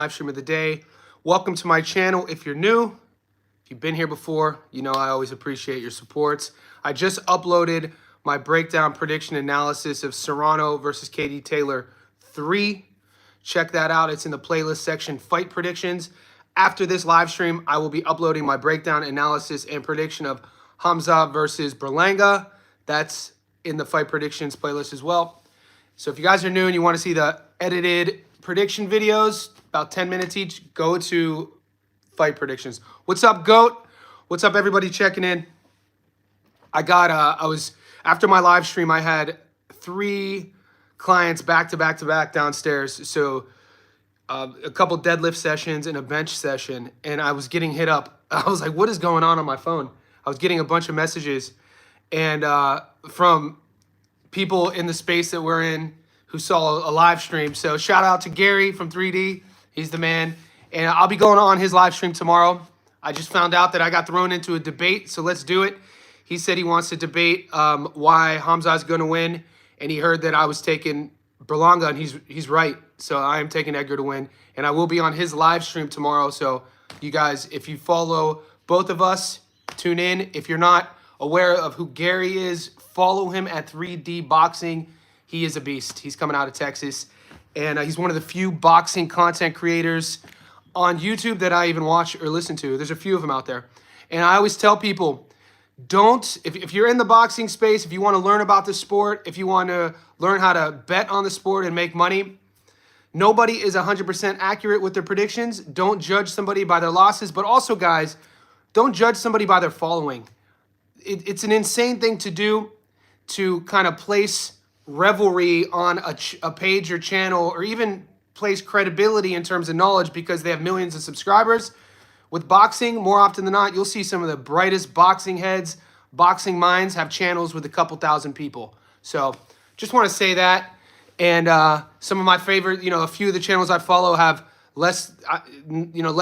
live stream of the day. Welcome to my channel. If you're new, if you've been here before, you know I always appreciate your supports. I just uploaded my breakdown prediction analysis of Serrano versus KD Taylor 3. Check that out. It's in the playlist section, Fight Predictions. After this live stream, I will be uploading my breakdown analysis and prediction of Hamzah versus Berlanga. That's in the Fight Predictions playlist as well. So if you guys are new and you want to see the edited prediction videos, about 10 minutes each, go to Fight Predictions. What's up, GOAT? What's up, everybody checking in? After my live stream, I had 3 clients back to back downstairs. So a couple deadlift sessions and a bench session, and I was getting hit up. I was like, what is going on my phone? I was getting a bunch of messages and from people in the space that we're in who saw a live stream. So shout out to Gary from 3D. He's the man. And I'll be going on his live stream tomorrow. I just found out that I got thrown into a debate, so let's do it. He said he wants to debate why Hamzah is going to win, and he heard that I was taking Berlanga, and he's right. So I am taking Edgar to win, and I will be on his live stream tomorrow. So you guys, if you follow both of us, tune in. If you're not aware of who Gary is, follow him at 3D Boxing. He is a beast. He's coming out of Texas, and he's one of the few boxing content creators on YouTube that I even watch or listen to. There's a few of them out there. And I always tell people, if you're in the boxing space, if you want to learn about the sport, if you want to learn how to bet on the sport and make money, nobody is 100% accurate with their predictions. Don't judge somebody by their losses. But also, guys, don't judge somebody by their following. It's an insane thing to do, to kind of place revelry on a page or channel, or even place credibility in terms of knowledge because they have millions of subscribers. With boxing, more often than not, you'll see some of the brightest boxing heads, boxing minds have channels with a couple thousand people. So just want to say that. And some of my favorite, a few of the channels I follow have less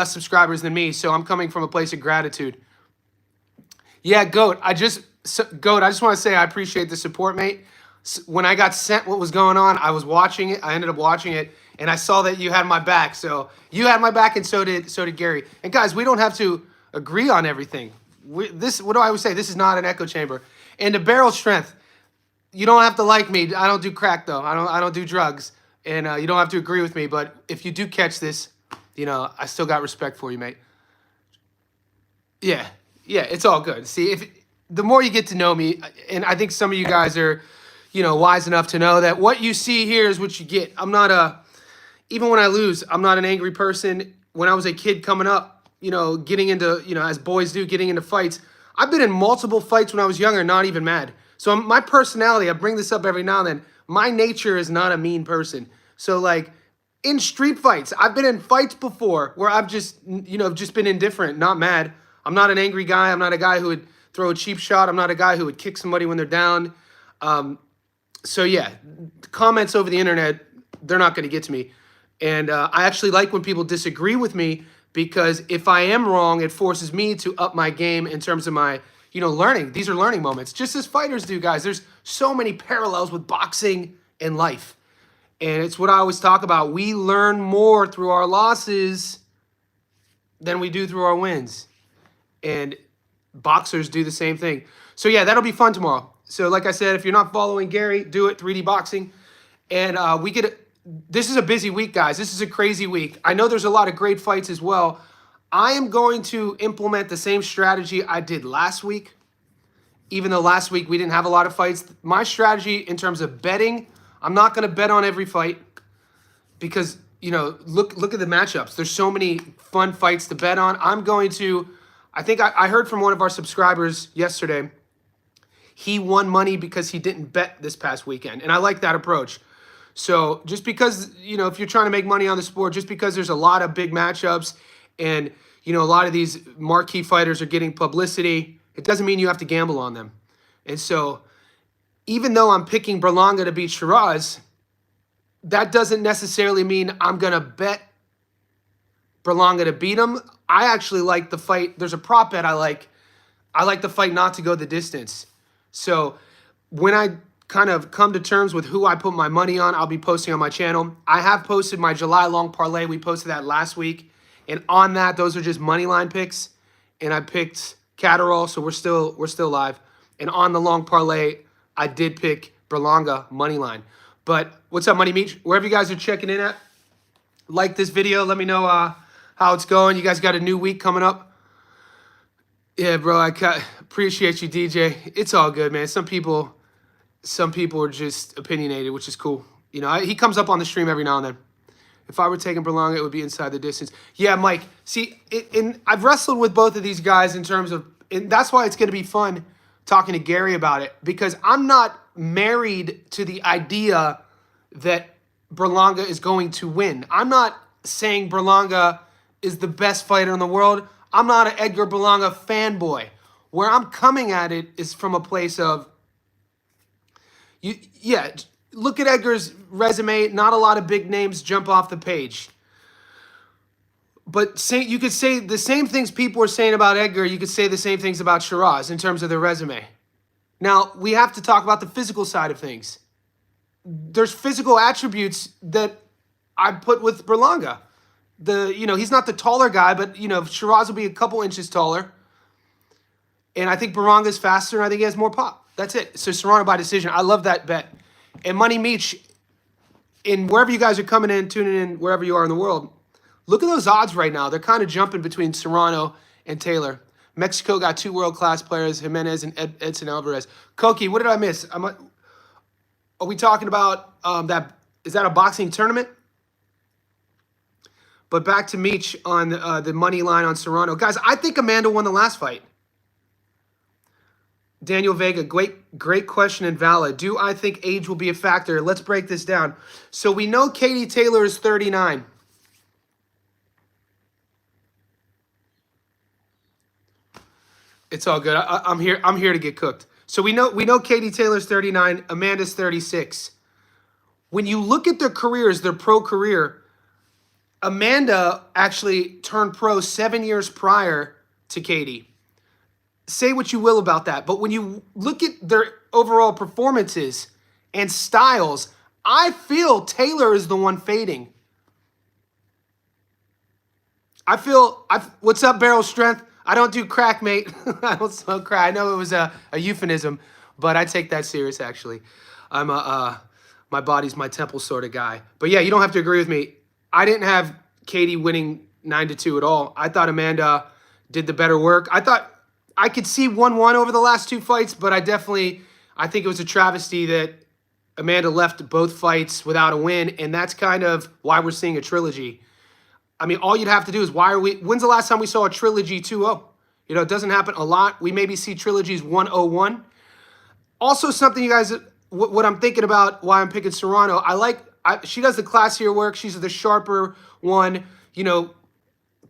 subscribers than me. So I'm coming from a place of gratitude. Yeah, GOAT, I just want to say I appreciate the support, mate. When I got sent what was going on, I was watching it. I ended up watching it, and I saw that you had my back. So you had my back, and so did Gary. And guys, we don't have to agree on everything. What do I always say? This is not an echo chamber. And the barrel strength, you don't have to like me. I don't do crack though. I don't do drugs, and you don't have to agree with me. But if you do catch this, I still got respect for you, mate. Yeah, it's all good. See, the more you get to know me, and I think some of you guys are, wise enough to know that what you see here is what you get. I'm not even when I lose, I'm not an angry person. When I was a kid coming up, getting into, as boys do, getting into fights, I've been in multiple fights when I was younger, not even mad. So my personality, I bring this up every now and then, my nature is not a mean person. So like in street fights, I've been in fights before where I've just been indifferent, not mad. I'm not an angry guy. I'm not a guy who would throw a cheap shot. I'm not a guy who would kick somebody when they're down. So yeah, comments over the internet, they're not going to get to me. And I actually like when people disagree with me, because if I am wrong, it forces me to up my game in terms of my, learning. These are learning moments, just as fighters do, guys. There's so many parallels with boxing and life. And it's what I always talk about. We learn more through our losses than we do through our wins. And boxers do the same thing. So yeah, that'll be fun tomorrow. So like I said, if you're not following Gary, do it, 3D Boxing. And this is a busy week, guys. This is a crazy week. I know there's a lot of great fights as well. I am going to implement the same strategy I did last week. Even though last week we didn't have a lot of fights. My strategy in terms of betting, I'm not going to bet on every fight because, look at the matchups. There's so many fun fights to bet on. I think I heard from one of our subscribers yesterday. He won money because he didn't bet this past weekend. And I like that approach. So just because, if you're trying to make money on the sport, just because there's a lot of big matchups and, a lot of these marquee fighters are getting publicity, it doesn't mean you have to gamble on them. And so even though I'm picking Berlanga to beat Sheeraz, that doesn't necessarily mean I'm going to bet Berlanga to beat him. I actually like the fight. There's a prop bet I like. I like the fight not to go the distance. So when I kind of come to terms with who I put my money on, I'll be posting on my channel. I have posted my July long parlay. We posted that last week. And on that, those are just money line picks. And I picked Catterall, so we're still live. And on the long parlay, I did pick Berlanga money line. But what's up, Money Meat? Wherever you guys are checking in at, like this video. Let me know how it's going. You guys got a new week coming up. Yeah, bro, I appreciate you, DJ. It's all good, man. Some people are just opinionated, which is cool. You know, he comes up on the stream every now and then. If I were taking Berlanga, it would be inside the distance. Yeah, Mike. See, I've wrestled with both of these guys in terms of, and that's why it's going to be fun talking to Gary about it, because I'm not married to the idea that Berlanga is going to win. I'm not saying Berlanga is the best fighter in the world. I'm not an Edgar Berlanga fanboy. Where I'm coming at it is from a place of, look at Edgar's resume. Not a lot of big names jump off the page. But you could say the same things people are saying about Edgar, you could say the same things about Sheeraz in terms of their resume. Now, we have to talk about the physical side of things. There's physical attributes that I put with Berlanga. He's not the taller guy, but, Sheeraz will be a couple inches taller. And I think Berlanga's faster, and I think he has more pop. That's it. So Serrano by decision. I love that bet. And Money Meach, in wherever you guys are coming in, tuning in, wherever you are in the world, look at those odds right now. They're kind of jumping between Serrano and Taylor. Mexico got 2 world-class players, Jimenez and Edson Alvarez. Koki, what did I miss? Are we talking about that? Is that a boxing tournament? But back to Meach on the money line on Serrano. Guys, I think Amanda won the last fight. Daniel Vega, great question and valid. Do I think age will be a factor? Let's break this down. So we know Katie Taylor is 39. It's all good. I'm here to get cooked. So we know Katie Taylor's 39. Amanda's 36. When you look at their careers, their pro career, Amanda actually turned pro 7 years prior to Katie. Say what you will about that, but when you look at their overall performances and styles, I feel Taylor is the one fading. What's up, Barrel Strength? I don't do crack, mate. I don't smoke crack. I know it was a euphemism, but I take that serious, actually. I'm my body's my temple sort of guy. But yeah, you don't have to agree with me. I didn't have Katie winning 9-2 at all. I thought Amanda did the better work. I thought I could see 1-1 over the last 2 fights, but I think it was a travesty that Amanda left both fights without a win, and that's kind of why we're seeing a trilogy. I mean, all you'd have to do is when's the last time we saw a trilogy 2-0? It doesn't happen a lot. We maybe see trilogies 1-0-1. Also, something you guys, what I'm thinking about why I'm picking Serrano, she does the classier work. She's the sharper one.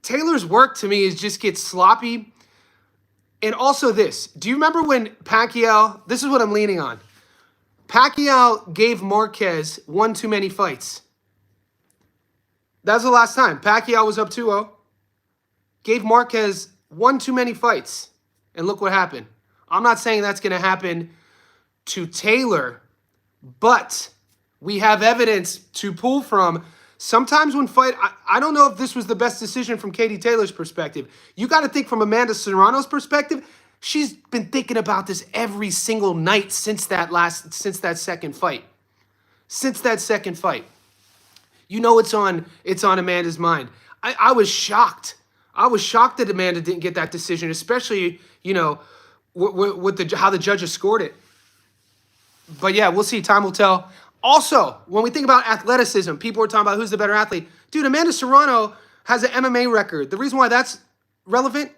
Taylor's work to me just gets sloppy. And also this, do you remember when Pacquiao, this is what I'm leaning on. Pacquiao gave Marquez 1 too many fights. That was the last time. Pacquiao was up 2-0. Gave Marquez 1 too many fights. And look what happened. I'm not saying that's going to happen to Taylor, but we have evidence to pull from. Sometimes when I don't know if this was the best decision from Katie Taylor's perspective. You got to think from Amanda Serrano's perspective. She's been thinking about this every single night since that second fight. Since that second fight. It's on Amanda's mind. I was shocked. I was shocked that Amanda didn't get that decision, especially, with how the judges scored it. But yeah, we'll see. Time will tell. Also, when we think about athleticism, people are talking about who's the better athlete. Dude, Amanda Serrano has an MMA record. The reason why that's relevant,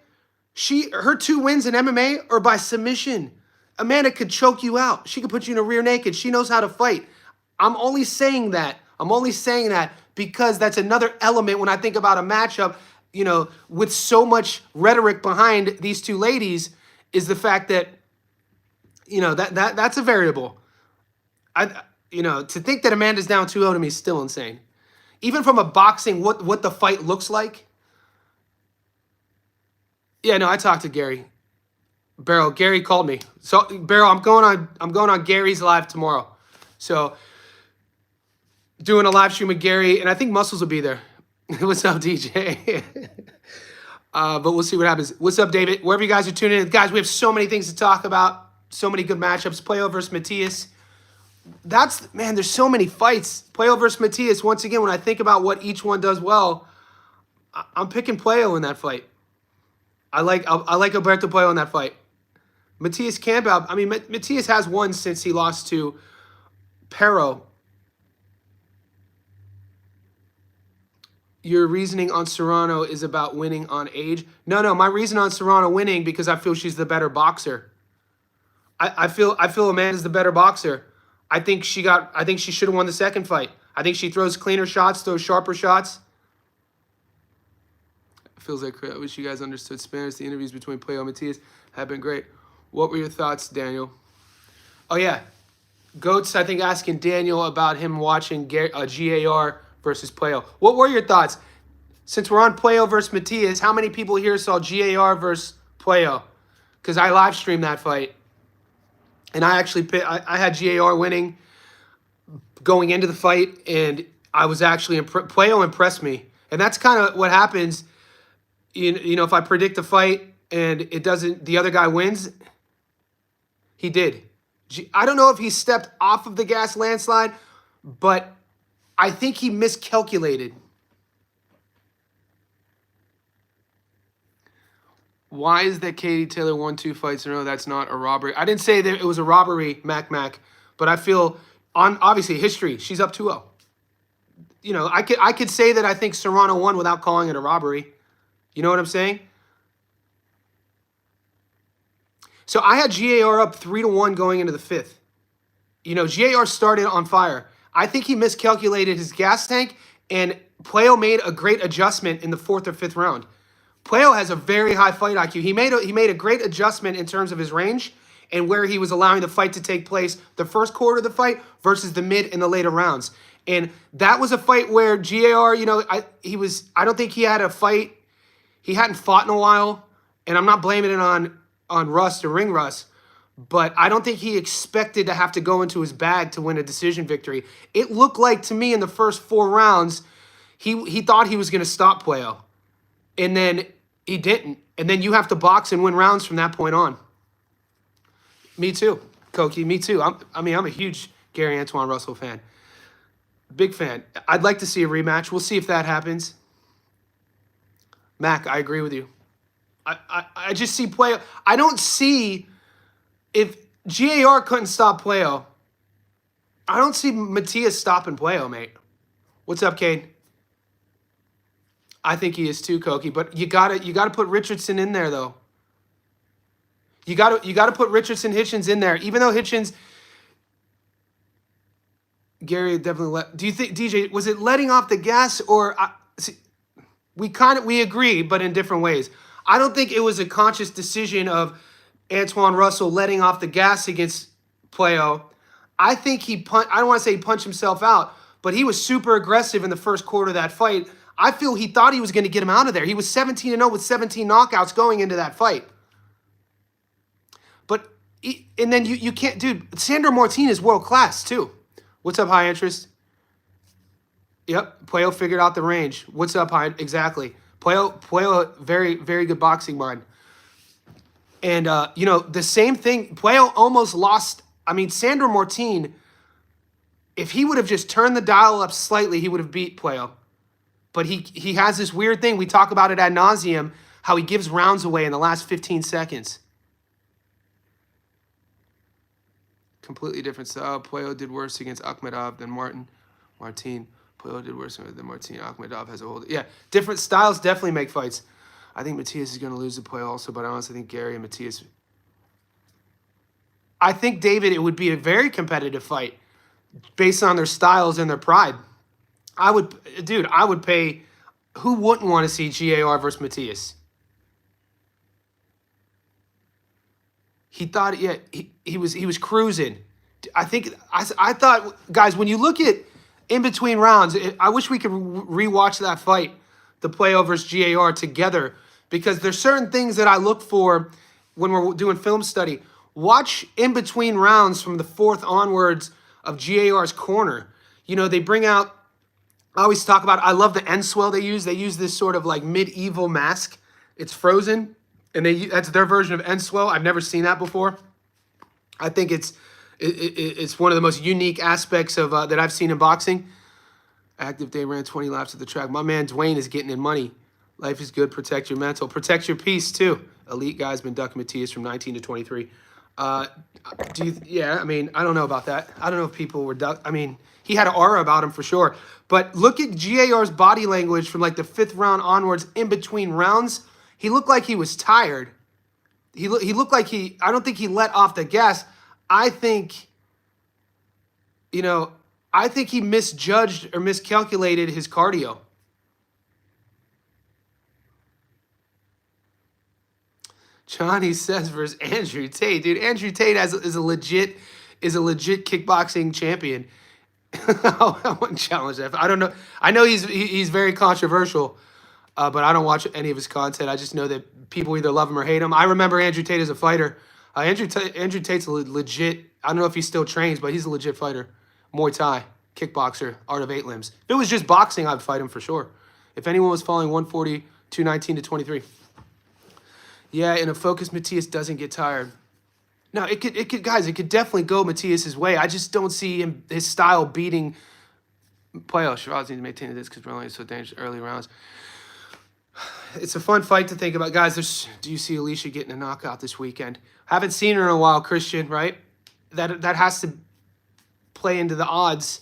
her 2 wins in MMA are by submission. Amanda could choke you out. She could put you in a rear naked. She knows how to fight. I'm only saying that because that's another element when I think about a matchup, with so much rhetoric behind these 2 ladies, is the fact that, that's a variable. To think that Amanda's down 2-0 to me is still insane. Even from a boxing, what the fight looks like. Yeah, no, I talked to Gary. Beryl, Gary called me. So Beryl, I'm going on Gary's live tomorrow. So doing a live stream with Gary, and I think Muscles will be there. What's up, DJ? But we'll see what happens. What's up, David? Wherever you guys are tuning in. Guys, we have so many things to talk about. So many good matchups. Puyo versus Matias. Man, there's so many fights. Puyo versus Matias. Once again, when I think about what each one does well, I'm picking Puyo in that fight. I like Alberto Puyo in that fight. Matias Campbell, I mean, Matias has won since he lost to Pero. Your reasoning on Serrano is about winning on age. No, my reason on Serrano winning because I feel she's the better boxer. I feel Amanda's the better boxer. I think she should have won the second fight. I think she throws cleaner shots, throws sharper shots. It feels like I wish you guys understood Spanish. The interviews between Puyo and Matias have been great. What were your thoughts, Daniel? Oh yeah, Goats. I think asking Daniel about him watching GAR versus Puyo. What were your thoughts? Since we're on Puyo versus Matias, how many people here saw GAR versus Puyo? Because I live streamed that fight. And I actually I had GAR winning going into the fight, and I was actually Puyo impressed me, and that's kind of what happens. You know, if I predict a fight and it doesn't, the other guy wins. He did. I don't know if he stepped off of the gas landslide, but I think he miscalculated. Why is that Katie Taylor won 2 fights in a row? That's not a robbery. I didn't say that it was a robbery, Mac, but I feel on obviously history, she's up 2-0. You know, I could say that I think Serrano won without calling it a robbery. You know what I'm saying? So I had GAR up 3-1 going into the 5th. You know, GAR started on fire. I think he miscalculated his gas tank, and Puyo made a great adjustment in the 4th or 5th round. Puyo has a very high fight IQ. He made a great adjustment in terms of his range and where he was allowing the fight to take place the first quarter of the fight versus the mid and the later rounds. And that was a fight where GAR, you know, I don't think he had a fight. He hadn't fought in a while, and I'm not blaming it on rust or ring rust, but I don't think he expected to have to go into his bag to win a decision victory. It looked like to me in the first 4 rounds, he thought he was going to stop Puyo. And then he didn't. And then you have to box and win rounds from that point on. Me too, Koki. Me too. I'm a huge Gary Antoine Russell fan. Big fan. I'd like to see a rematch. We'll see if that happens. Mac, I agree with you. I just see Puyo. I don't see if GAR couldn't stop Puyo. I don't see Matias stopping Puyo, mate. What's up, Cade? I think he is too, Koki, but you gotta put Richardson in there though. You gotta put Richardson Hitchens in there, even though Hitchens. Gary definitely do you think DJ was it letting off the gas or we agree, but in different ways. I don't think it was a conscious decision of Antoine Russell letting off the gas against Puyo. I think I don't want to say he punched himself out, but he was super aggressive in the first quarter of that fight. I feel he thought he was going to get him out of there. He was 17-0 with 17 knockouts going into that fight. But, and then you can't, dude, Sandro Martin is world class too. What's up, High Interest? Yep, Puyo figured out the range. What's up, High? Exactly. Puyo, very, very good boxing mind. And, you know, the same thing, Puyo almost lost, I mean, Sandro Martin, if he would have just turned the dial up slightly, he would have beat Puyo. But he has this weird thing. We talk about it ad nauseum, how he gives rounds away in the last 15 seconds. Completely different style. Puyo did worse against Akhmedov than Martin. Puyo did worse than Martin. Akhmedov has a hold. Yeah, different styles definitely make fights. I think Matias is going to lose to Puyo also, but I honestly think Gary and Matias. I think, David, it would be a very competitive fight based on their styles and their pride. I would pay. Who wouldn't want to see GAR versus Matias? He thought, yeah, he was cruising. I thought, guys, when you look at in between rounds, I wish we could rewatch that fight, the Puyo versus GAR together, because there's certain things that I look for when we're doing film study, watch in between rounds from the fourth onwards of GAR's corner. You know, they bring out, I always talk about, I love the end swell they use. They use this sort of like medieval mask. It's frozen, and that's their version of end swell. I've never seen that before. I think it's one of the most unique aspects of that I've seen in boxing. Active day ran 20 laps at the track. My man Dwayne is getting in money. Life is good. Protect your mental. Protect your peace too. Elite guy's been ducking Matias from 19 to 23. Yeah, I mean, I don't know about that. I don't know if people were I mean, he had an aura about him for sure. But look at GAR's body language from like the fifth round onwards in between rounds. He looked like he was tired. He looked like I don't think he let off the gas. I think, you know, I think he misjudged or miscalculated his cardio. Johnny says versus Andrew Tate. Dude, Andrew Tate is a legit kickboxing champion. I wouldn't challenge that. I don't know. I know he's very controversial, but I don't watch any of his content. I just know that people either love him or hate him. I remember Andrew Tate as a fighter. Andrew Tate's a legit, I don't know if he still trains, but he's a legit fighter. Muay Thai, kickboxer, art of 8 limbs. If it was just boxing, I'd fight him for sure. If anyone was following 140, 219 to 23. Yeah, in a focus, Matias doesn't get tired. No, it could, guys, it could definitely go Matias's way. I just don't see his style beating Puyo. Sheeraz needs to maintain this because Berlanga is so dangerous early rounds. It's a fun fight to think about. Guys, do you see Alicia getting a knockout this weekend? Haven't seen her in a while, Christian, right? That has to play into the odds.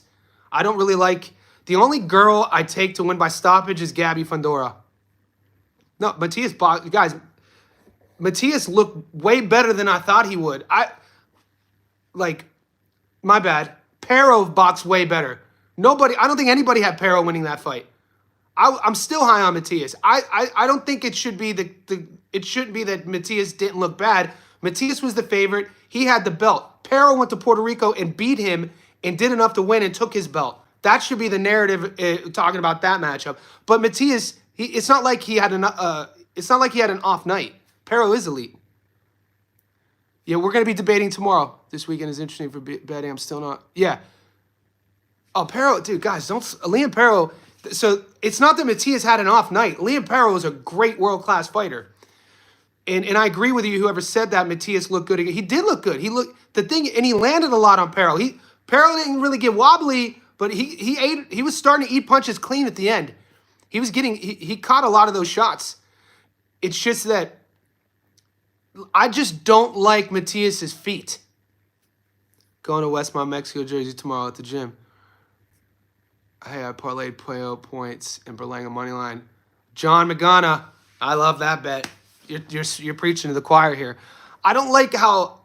I don't really like... The only girl I take to win by stoppage is Gabby Fundora. No, Matias... Guys... Matias looked way better than I thought he would. My bad. Pero boxed way better. I don't think anybody had Pero winning that fight. I'm still high on Matias. I don't think it should be it shouldn't be that Matias didn't look bad. Matias was the favorite. He had the belt. Pero went to Puerto Rico and beat him and did enough to win and took his belt. That should be the narrative talking about that matchup. But Matias, it's not like he had an off night. Pero is elite. Yeah, we're going to be debating tomorrow. This weekend is interesting for betting. I'm still not. Yeah. Oh, Pero, dude, guys, Liam Pero. So it's not that Matias had an off night. Liam Pero is a great world-class fighter. And I agree with you, whoever said that Matias looked good. He did look good. He landed a lot on Pero. Pero didn't really get wobbly, but he was starting to eat punches clean at the end. He caught a lot of those shots. It's just that I just don't like Matias's feet. Going to Westmont, Mexico, Jersey tomorrow at the gym. Hey, I parlayed Puyo points and Berlanga money line. John Magana, I love that bet. You're preaching to the choir here. I don't like how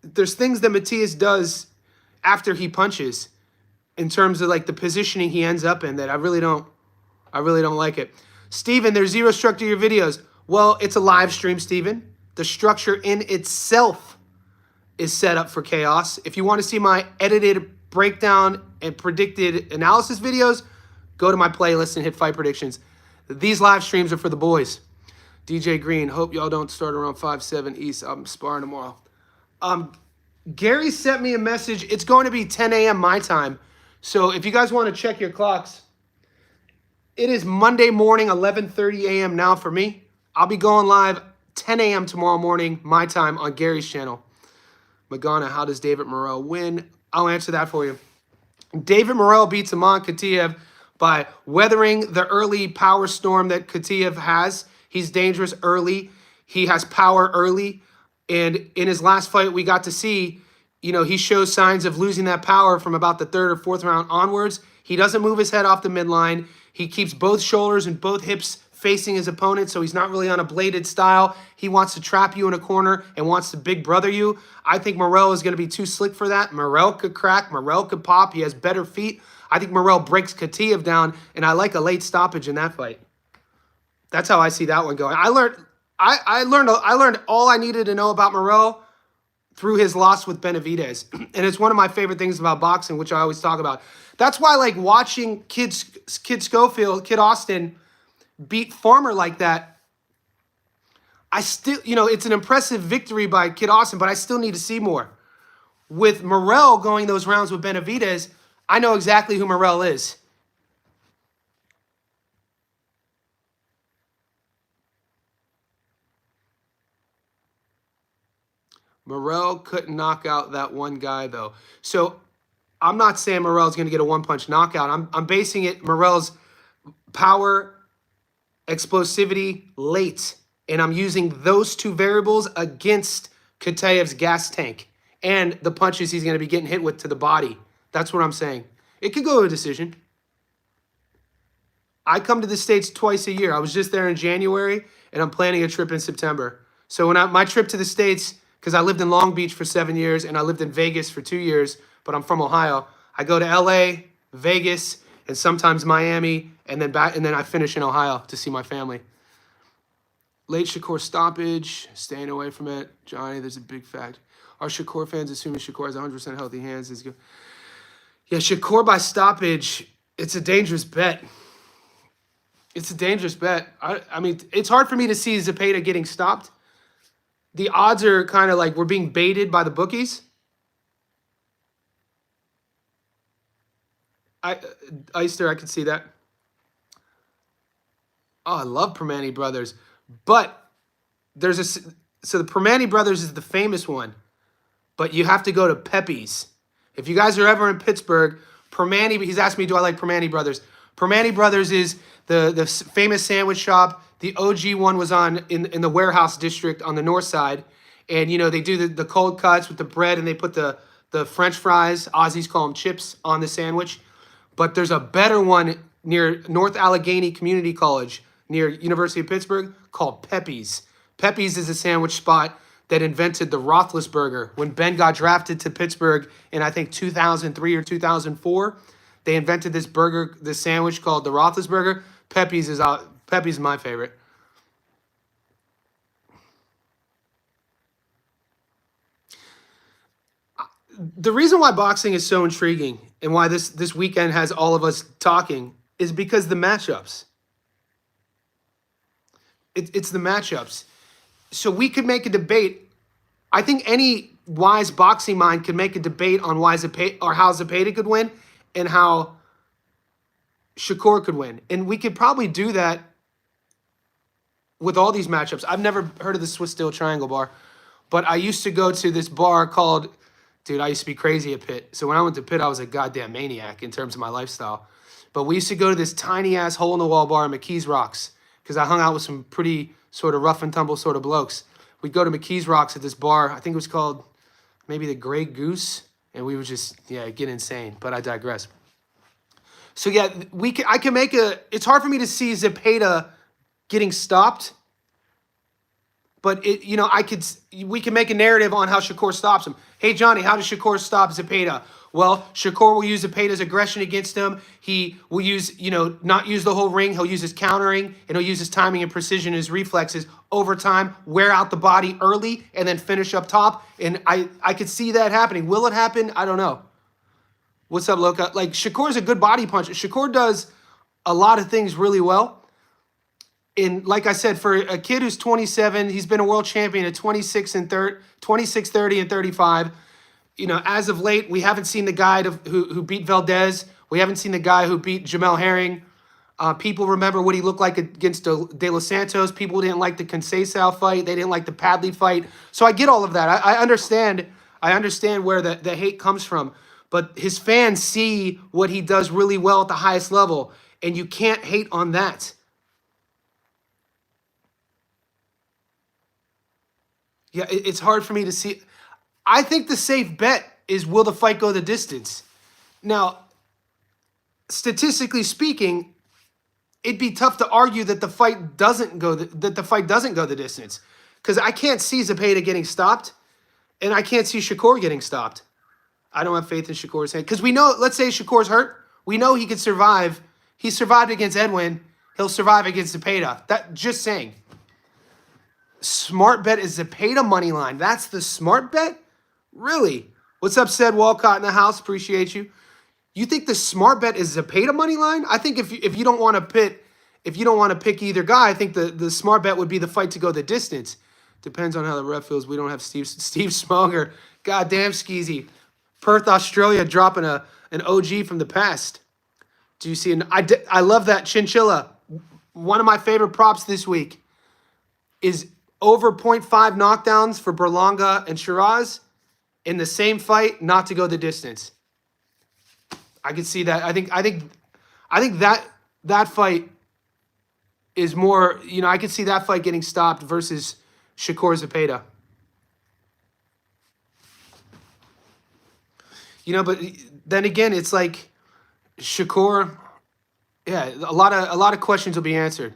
there's things that Matias does after he punches in terms of like the positioning he ends up in that I really don't like it. Steven, there's zero structure to your videos. Well, it's a live stream, Steven. The structure in itself is set up for chaos. If you want to see my edited breakdown and predicted analysis videos, go to my playlist and hit fight predictions. These live streams are for the boys. DJ Green, hope y'all don't start around 5-7 East. I'm sparring tomorrow. Gary sent me a message. It's going to be 10 a.m. my time. So if you guys want to check your clocks, it is Monday morning, 11:30 a.m. now for me. I'll be going live 10 a.m. tomorrow morning, my time, on Gary's channel. Magana, how does David Morrell win? I'll answer that for you. David Morrell beats Aman Katiev by weathering the early power storm that Katiev has. He's dangerous early. He has power early. And in his last fight, we got to see, he shows signs of losing that power from about the third or fourth round onwards. He doesn't move his head off the midline. He keeps both shoulders and both hips facing his opponent, so he's not really on a bladed style. He wants to trap you in a corner and wants to big brother you. I think Morrell is going to be too slick for that. Morrell could crack. Morrell could pop. He has better feet. I think Morrell breaks Katiev down, and I like a late stoppage in that fight. That's how I see that one going. I learned all I needed to know about Morrell through his loss with Benavidez, and it's one of my favorite things about boxing, which I always talk about. That's why I like watching Kid Schofield, Kid Austin beat Farmer like that. I still, it's an impressive victory by Kid Austin, but I still need to see more. With Morrell going those rounds with Benavidez, I know exactly who Morrell is. Morrell couldn't knock out that one guy, though. So I'm not saying Morrell's going to get a one-punch knockout. I'm basing it Morrell's power, explosivity, late. And I'm using those two variables against Kataev's gas tank and the punches he's going to be getting hit with to the body. That's what I'm saying. It could go to a decision. I come to the States twice a year. I was just there in January, and I'm planning a trip in September. So when my trip to the States, because I lived in Long Beach for 7 years, and I lived in Vegas for 2 years, but I'm from Ohio. I go to LA, Vegas, and sometimes Miami, and then I finish in Ohio to see my family. Late Shakur stoppage, staying away from it. Johnny, there's a big fact. Are Shakur fans assuming Shakur has 100% healthy hands? Is good. Yeah, Shakur by stoppage, it's a dangerous bet. It's a dangerous bet. I mean, it's hard for me to see Zepeda getting stopped. The odds are kind of like we're being baited by the bookies. Eister, I can see that. Oh, I love Permane Brothers. But so the Permane Brothers is the famous one. But you have to go to Pepe's. If you guys are ever in Pittsburgh, Permane, he's asked me, do I like Permane Brothers? Permane Brothers is the famous sandwich shop. The OG one was in the warehouse district on the north side. And, they do the cold cuts with the bread, and they put the French fries, Aussies call them chips, on the sandwich. But there's a better one near North Allegheny Community College, near University of Pittsburgh, called Pepe's. Pepe's is a sandwich spot that invented the Roethlisberger. When Ben got drafted to Pittsburgh in, I think, 2003 or 2004, they invented this sandwich called the Roethlisberger. Pepe's is my favorite. The reason why boxing is so intriguing and why this weekend has all of us talking is because the matchups. It's the matchups. So we could make a debate. I think any wise boxing mind could make a debate on how Zepeda could win and how Shakur could win. And we could probably do that with all these matchups. I've never heard of the Swiss Steel Triangle bar, but I used to go to this bar called, I used to be crazy at Pitt. So when I went to Pitt, I was a goddamn maniac in terms of my lifestyle. But we used to go to this tiny-ass hole-in-the-wall bar in McKees Rocks because I hung out with some pretty sort of rough-and-tumble sort of blokes. We'd go to McKees Rocks at this bar. I think it was called maybe the Grey Goose, and we would just, get insane. But I digress. So, yeah, I can make it's hard for me to see Zepeda getting stopped. But we can make a narrative on how Shakur stops him. Hey, Johnny, how does Shakur stop Zepeda? Well, Shakur will use Zepeda's aggression against him. He will not use the whole ring. He'll use his countering, and he'll use his timing and precision, his reflexes over time, wear out the body early, and then finish up top. And I could see that happening. Will it happen? I don't know. What's up, Loka? Like, Shakur's a good body puncher. Shakur does a lot of things really well. And like I said, for a kid who's 27, he's been a world champion at 26, 30, and 35. As of late, we haven't seen the guy who beat Valdez. We haven't seen the guy who beat Jamel Herring. People remember what he looked like against De Los Santos. People didn't like the Conceição fight. They didn't like the Padley fight. So I get all of that. I understand. I understand where the hate comes from. But his fans see what he does really well at the highest level, and you can't hate on that. Yeah, it's hard for me to see. I think the safe bet is, will the fight go the distance? Now, statistically speaking, it'd be tough to argue that the fight doesn't go the distance, because I can't see Zepeda getting stopped, and I can't see Shakur getting stopped. I don't have faith in Shakur's hand, because we know. Let's say Shakur's hurt, we know he could survive. He survived against Edwin. He'll survive against Zepeda. That just saying. Smart bet is Zepeda money line. That's the smart bet? Really? What's up, said Walcott in the house? Appreciate you. You think the smart bet is Zepeda money line? I think if you don't want to pick either guy, I think the smart bet would be the fight to go the distance. Depends on how the ref feels. We don't have Steve Smonger. Goddamn skeezy. Perth, Australia, dropping an OG from the past. Do you see? I love that chinchilla. One of my favorite props this week is over 0.5 knockdowns for Berlanga and Sheeraz in the same fight, not to go the distance. I can see that. I think that fight is more, I could see that fight getting stopped versus Shakur Zepeda. But then again, it's like Shakur, yeah, a lot of questions will be answered.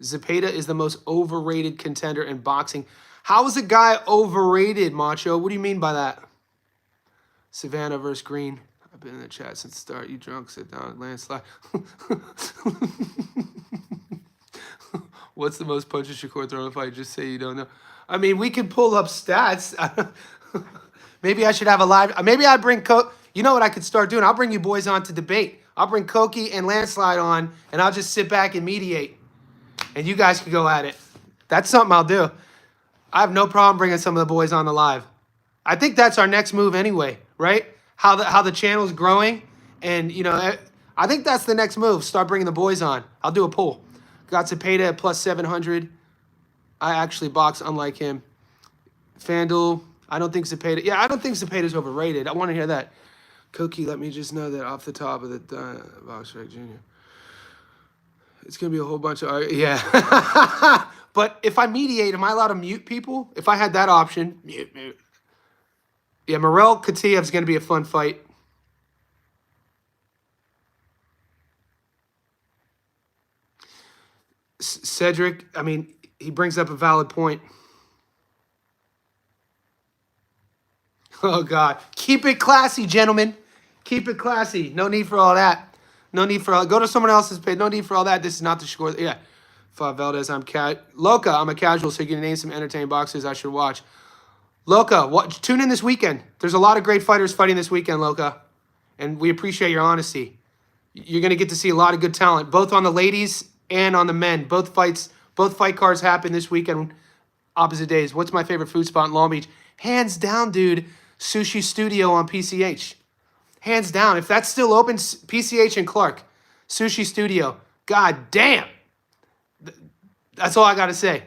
Zepeda is the most overrated contender in boxing. How is a guy overrated, Macho? What do you mean by that? Savannah versus Green. I've been in the chat since the start. You drunk? Sit down. Landslide. What's the most punches Shakur thrown in a fight? Just say you don't know. I mean, we can pull up stats. Maybe I should have a live. Maybe I bring You know what I could start doing? I'll bring you boys on to debate. I'll bring Koki and Landslide on, and I'll just sit back and mediate. And you guys can go at it. That's something I'll do. I have no problem bringing some of the boys on the live. I think that's our next move anyway, right? How the channel's growing. And, I think that's the next move. Start bringing the boys on. I'll do a poll. Got Zepeda at plus 700. I actually box unlike him. FanDuel, I don't think Zepeda. Yeah, I don't think Zepeda's overrated. I want to hear that. Koki, let me just know that off the top of the Box Rec Jr. It's going to be a whole bunch of... Yeah. But if I mediate, am I allowed to mute people? If I had that option, mute. Yeah, Morel Katiev's going to be a fun fight. Cedric, I mean, he brings up a valid point. Oh, God. Keep it classy, gentlemen. Keep it classy. No need for all that. No need for all... Go to someone else's page. No need for all that. This is not the score. Yeah. Fab Valdez, Loca, I'm a casual, so you can name some entertaining boxers I should watch. Loca, tune in this weekend. There's a lot of great fighters fighting this weekend, Loca. And we appreciate your honesty. You're going to get to see a lot of good talent, both on the ladies and on the men. Both fight cards happen this weekend, opposite days. What's my favorite food spot in Long Beach? Hands down, dude, Sushi Studio on PCH. Hands down. If that's still open, PCH and Clark. Sushi Studio. God damn. That's all I got to say.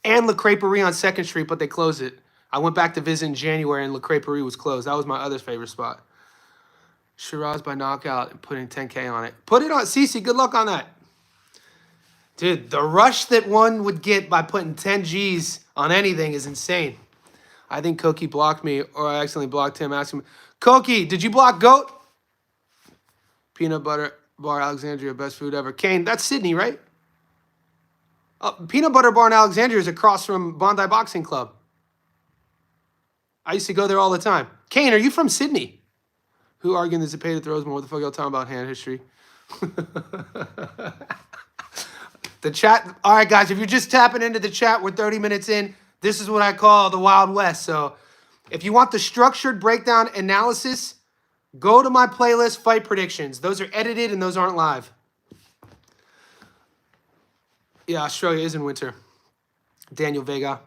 And La Creperie on 2nd Street, but they closed it. I went back to visit in January, and La Creperie was closed. That was my other favorite spot. Sheeraz by knockout and putting 10K on it. Put it on. Cece, good luck on that. Dude, the rush that one would get by putting 10 G's on anything is insane. I think Koki blocked me, or I accidentally blocked him. Ask him, Koki, did you block Goat? Peanut Butter Bar Alexandria, best food ever. Kane, that's Sydney, right? Peanut Butter Bar in Alexandria is across from Bondi Boxing Club. I used to go there all the time. Kane, are you from Sydney? Who arguing that Zepeda throws more? What the fuck y'all talking about hand history? The chat. All right, guys, if you're just tapping into the chat, we're 30 minutes in. This is what I call the Wild West. So if you want the structured breakdown analysis, go to my playlist, Fight Predictions. Those are edited and those aren't live. Yeah, Australia is in winter. Daniel Vega.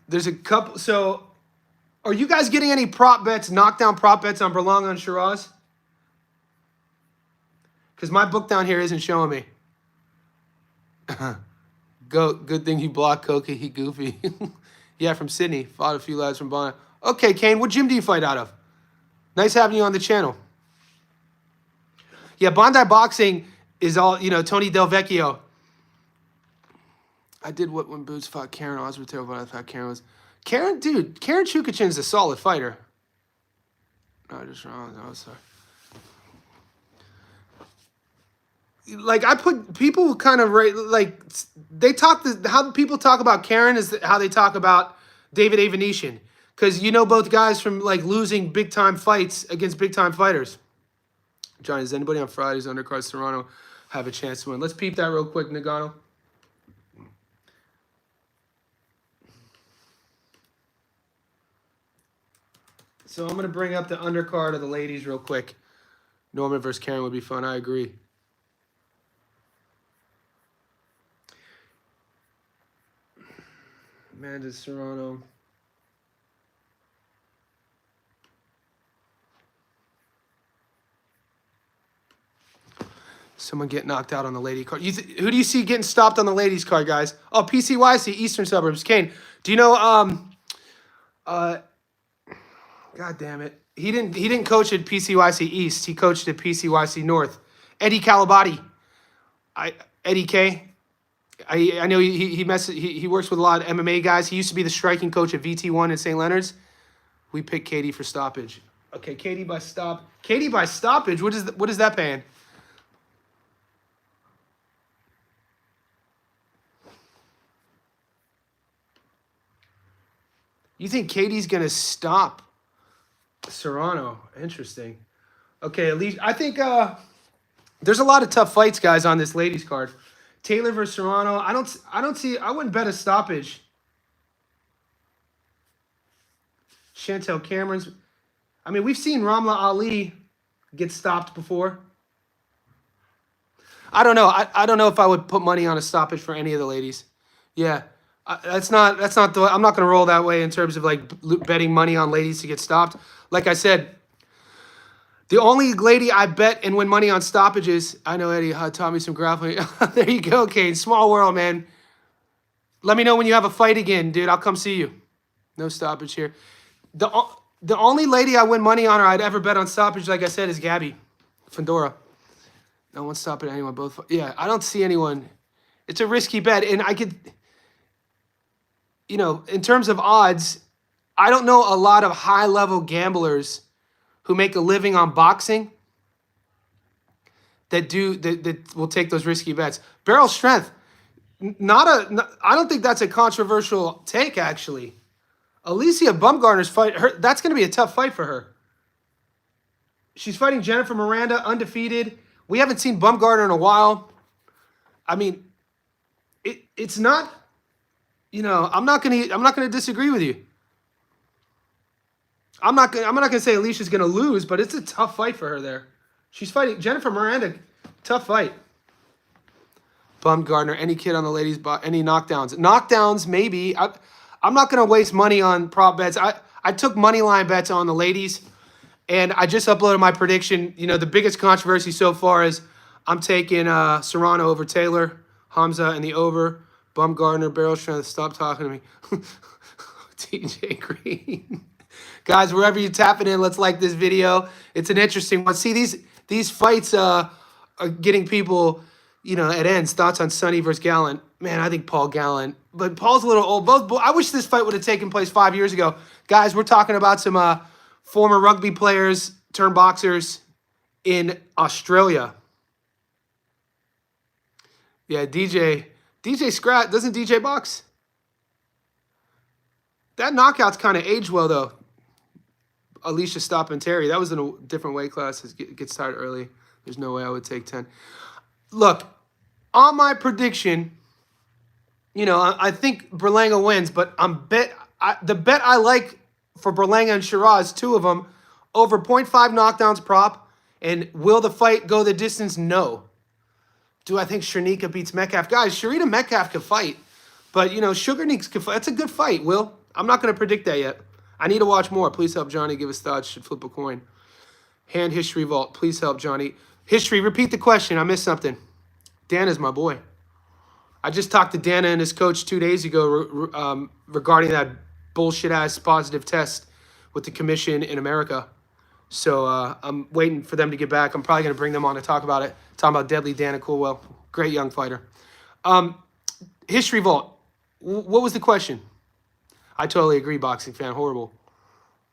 There's a couple. So, are you guys getting any prop bets, knockdown prop bets on Berlanga and Sheeraz? Because my book down here isn't showing me. Good thing he blocked Koki. He goofy. Yeah, from Sydney. Fought a few lads from Bondi. Okay, Kane, what gym do you fight out of? Nice having you on the channel. Yeah, Bondi Boxing is all, Tony Del Vecchio. I did what when Boots fought Karen Osberto, but I thought Karen was... Karen Chukachin's a solid fighter. No, just wrong. No, sorry. Like, I put... People kind of... Like, they talk... How people talk about Karen is how they talk about David A. Venetian. Because you know both guys from, like, losing big-time fights against big-time fighters. Johnny, does anybody on Friday's undercard Serrano have a chance to win? Let's peep that real quick, Nagano. So I'm going to bring up the undercard of the ladies real quick. Norman versus Karen would be fun. I agree. Amanda Serrano. Someone get knocked out on the lady card. Who do you see getting stopped on the ladies card, guys? Oh, PCYC, Eastern Suburbs. Kane, do you know? God damn it, he didn't coach at PCYC East. He coached at PCYC North. Eddie Calabati. Eddie K. I know he works with a lot of MMA guys. He used to be the striking coach at VT1 in St. Leonard's. We picked Katie for stoppage. Okay, Katie by stoppage. What is that paying? You think Katie's gonna stop Serrano? Interesting. Okay, at least I think there's a lot of tough fights, guys, on this ladies card. Taylor versus Serrano. I wouldn't bet a stoppage. Chantel Cameron's. I mean, we've seen Ramla Ali get stopped before. I don't know. I don't know if I would put money on a stoppage for any of the ladies. Yeah. That's not the. I'm not going to roll that way in terms of like betting money on ladies to get stopped. Like I said, the only lady I bet and win money on stoppages. I know Eddie taught me some grappling. There you go, Kane. Small world, man. Let me know when you have a fight again, dude. I'll come see you. No stoppage here. The only lady I win money on or I'd ever bet on stoppage, like I said, is Gabby Fandora. No one's stopping anyone. Both. Yeah, I don't see anyone. It's a risky bet, and I could. You know, in terms of odds, I don't know a lot of high-level gamblers who make a living on boxing that will take those risky bets. Barrel strength, I don't think that's a controversial take, actually. Alicia Bumgarner's fight, that's going to be a tough fight for her. She's fighting Jennifer Miranda, undefeated. We haven't seen Bumgarner in a while. I mean, it's not. You know, I'm not gonna disagree with you. I'm not gonna say Alicia's gonna lose, but it's a tough fight for her there. She's fighting Jennifer Miranda, tough fight. Bumgarner, any kid on the ladies, any knockdowns? Knockdowns, maybe. I'm not gonna waste money on prop bets. I took money line bets on the ladies, and I just uploaded my prediction. You know, the biggest controversy so far is I'm taking Serrano over Taylor, Hamzah, and the over. Bumgarner, barrel strength, stop talking to me. TJ Green. Guys, wherever you're tapping in, let's like this video. It's an interesting one. See, these fights are getting people, you know, at ends. Thoughts on Sonny versus Gallant. Man, I think Paul Gallant. But Paul's a little old. I wish this fight would have taken place 5 years ago. Guys, we're talking about some former rugby players turned boxers in Australia. Yeah, DJ Scrat, doesn't DJ box? That knockout's kind of aged well, though. Alicia stopping Terry. That was in a different weight class. It gets tired early. There's no way I would take 10. Look, on my prediction, you know, I think Berlanga wins, but the bet I like for Berlanga and Sheeraz, two of them, over 0.5 knockdowns prop, and will the fight go the distance? No. Do I think Sharnika beats Metcalf? Guys, Sharita Metcalf could fight. But, you know, Sugar Neeks could fight. That's a good fight, Will. I'm not going to predict that yet. I need to watch more. Please help Johnny give us thoughts. Should flip a coin. Hand history vault. Please help Johnny. History, repeat the question. I missed something. Dana's my boy. I just talked to Dana and his coach 2 days ago regarding that bullshit-ass positive test with the commission in America. So I'm waiting for them to get back. I'm probably going to bring them on to talk about it. Talking about Deadly Dana Coolwell. Great young fighter. History vault. What was the question? I totally agree, boxing fan. Horrible.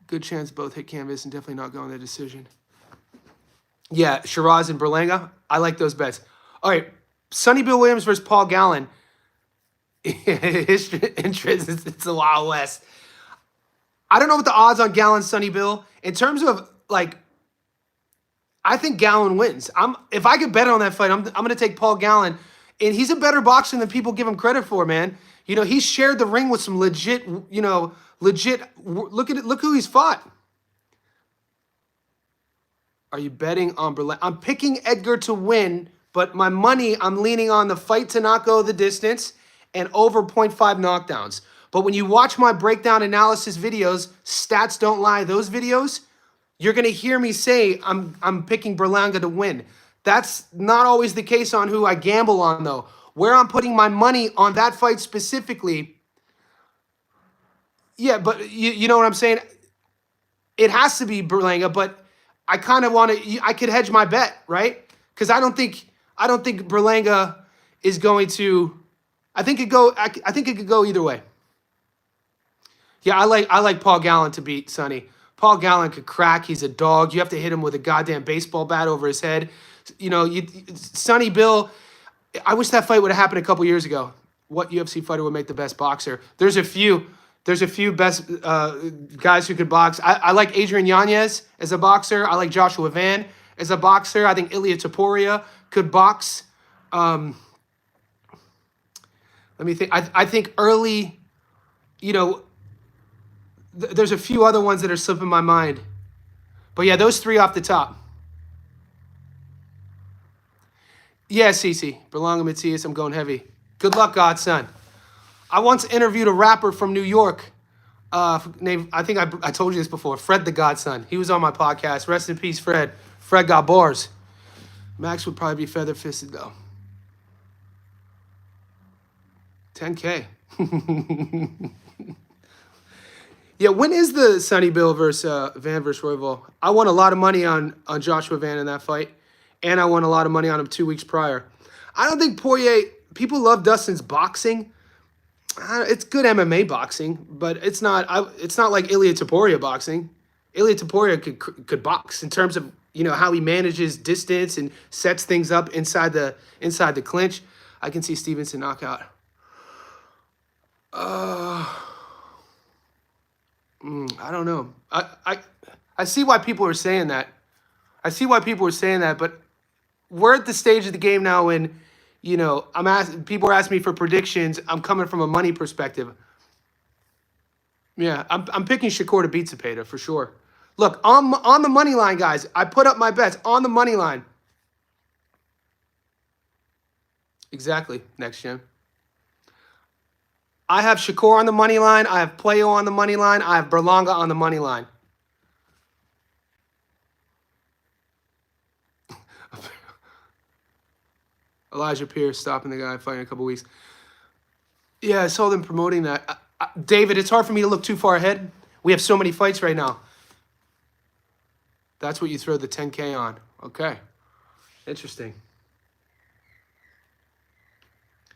Good chance both hit canvas and definitely not go on their decision. Yeah, Sheeraz and Berlanga. I like those bets. All right. Sonny Bill Williams versus Paul Gallen. History interest. It's the Wild West. I don't know what the odds on Gallen, Sonny Bill. In terms of, like, I think Gallen wins. If I could bet on that fight, I'm going to take Paul Gallen. And he's a better boxer than people give him credit for, man. You know, he shared the ring with some legit, you know, look who he's fought. Are you betting on Berlanga? I'm picking Edgar to win, but my money, I'm leaning on the fight to not go the distance and over 0.5 knockdowns. But when you watch my breakdown analysis videos, stats don't lie, those videos, you're going to hear me say I'm picking Berlanga to win. That's not always the case on who I gamble on, though. Where I'm putting my money on that fight specifically, yeah, but you know what I'm saying? It has to be Berlanga, but I kind of want to, I could hedge my bet, right? Because I don't think Berlanga is going to, I think it could go either way. Yeah, I like Paul Gallen to beat Sonny. Paul Gallen could crack. He's a dog. You have to hit him with a goddamn baseball bat over his head. You know, Sonny Bill, I wish that fight would have happened a couple years ago. What UFC fighter would make the best boxer? There's a few best guys who could box. I like Adrian Yanez as a boxer. I like Joshua Van as a boxer. I think Ilia Topuria could box. Let me think. I think early, you know, there's a few other ones that are slipping my mind. But yeah, those three off the top. Yeah, Cece. Berlanga, Matias, I'm going heavy. Good luck, Godson. I once interviewed a rapper from New York named, I think I told you this before, Fred the Godson. He was on my podcast. Rest in peace, Fred. Fred got bars. Max would probably be feather-fisted, though. 10K. Yeah, when is the Sonny Bill versus Van versus Royval? I won a lot of money on Joshua Van in that fight, and I won a lot of money on him 2 weeks prior. I don't think Poirier, people love Dustin's boxing. It's good MMA boxing, but it's not like Ilia Topuria boxing. Ilia Topuria could box in terms of, you know, how he manages distance and sets things up inside the clinch. I can see Stevenson knockout. I don't know. I see why people are saying that. But we're at the stage of the game now when, you know, people are asking me for predictions. I'm coming from a money perspective. Yeah, I'm picking Shakur to beat Zepeda for sure. Look, on the money line, guys. I put up my bets on the money line. Exactly. Next gen. I have Shakur on the money line. I have Puyo on the money line. I have Berlanga on the money line. Elijah Pierce stopping the guy fighting in a couple weeks. Yeah, I saw them promoting that. David, it's hard for me to look too far ahead. We have so many fights right now. That's what you throw the 10K on. Okay. Interesting.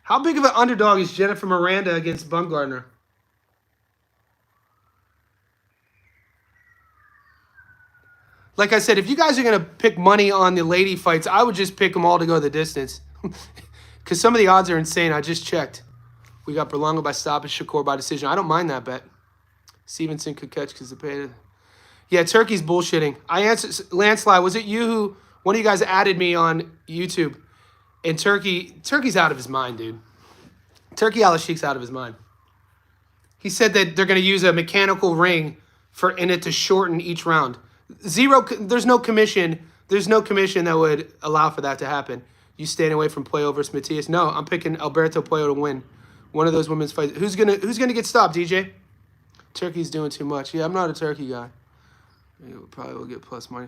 How big of an underdog is Jennifer Miranda against Bumgardner? Like I said, if you guys are going to pick money on the lady fights, I would just pick them all to go the distance. Because some of the odds are insane. I just checked. We got Berlanga by stoppage, Shakur by decision. I don't mind that bet. Stevenson could catch because Zepeda. Yeah, Turkey's bullshitting. I answered, Landslide, was it you who, one of you guys added me on YouTube? And Turkey's out of his mind, dude. Turkey Al-Sheikh's out of his mind. He said that they're going to use a mechanical ring in it to shorten each round. There's no commission. There's no commission that would allow for that to happen. You staying away from Puyo versus Matias? No, I'm picking Alberto Puyo to win one of those women's fights. Who's gonna get stopped, DJ? Turkey's doing too much. Yeah, I'm not a Turkey guy. Probably will get plus money.